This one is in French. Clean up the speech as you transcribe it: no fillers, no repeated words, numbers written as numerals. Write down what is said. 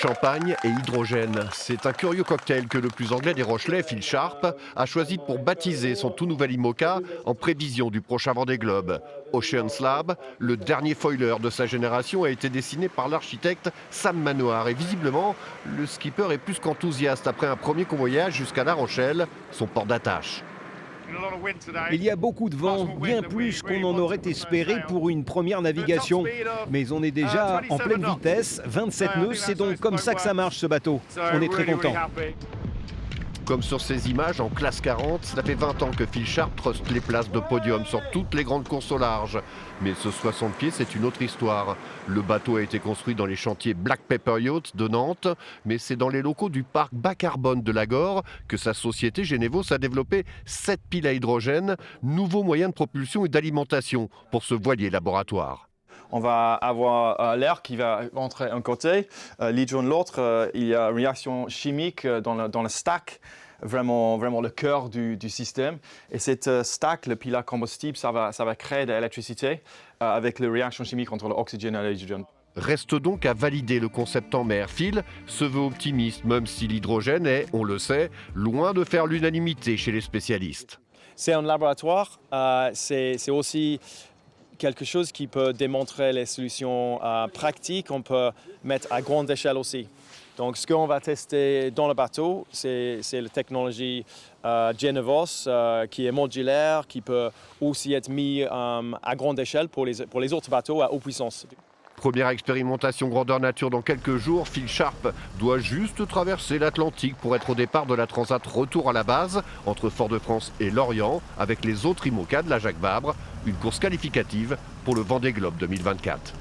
Champagne et hydrogène. C'est un curieux cocktail que le plus anglais des Rochelais, Phil Sharp, a choisi pour baptiser son tout nouvel IMOCA en prévision du prochain Vendée Globe. Ocean's Lab, le dernier foiler de sa génération, a été dessiné par l'architecte Sam Manoir. Et visiblement, le skipper est plus qu'enthousiaste après un premier convoyage jusqu'à La Rochelle, son port d'attache. Il y a beaucoup de vent, bien plus qu'on en aurait espéré pour une première navigation. Mais on est déjà en pleine vitesse, 27 nœuds, c'est donc comme ça que ça marche ce bateau. On est très content. Comme sur ces images en classe 40, cela fait 20 ans que Phil Sharp truste les places de podium sur toutes les grandes courses au large. Mais ce 60 pieds, c'est une autre histoire. Le bateau a été construit dans les chantiers Black Pepper Yacht de Nantes, mais c'est dans les locaux du parc bas carbone de Lagor que sa société Genevos a développé 7 piles à hydrogène, nouveau moyen de propulsion et d'alimentation pour ce voilier laboratoire. On va avoir l'air qui va rentrer d'un côté, l'hydrogène de l'autre. Il y a une réaction chimique dans le stack, vraiment le cœur du système. Et cette stack, le pilat combustible, ça va créer de l'électricité avec la réaction chimique entre l'oxygène et l'hydrogène. Reste donc à valider le concept en mer. Phil se veut optimiste, même si l'hydrogène est, on le sait, loin de faire l'unanimité chez les spécialistes. C'est un laboratoire, c'est aussi quelque chose qui peut démontrer les solutions pratiques, on peut mettre à grande échelle aussi. Donc ce qu'on va tester dans le bateau, c'est la technologie Genevos qui est modulaire, qui peut aussi être mis à grande échelle pour les autres bateaux à haute puissance. Première expérimentation grandeur nature dans quelques jours. Phil Sharp doit juste traverser l'Atlantique pour être au départ de la Transat retour à la base entre Fort-de-France et Lorient avec les autres IMOCA de la Jacques Vabre. Une course qualificative pour le Vendée Globe 2024.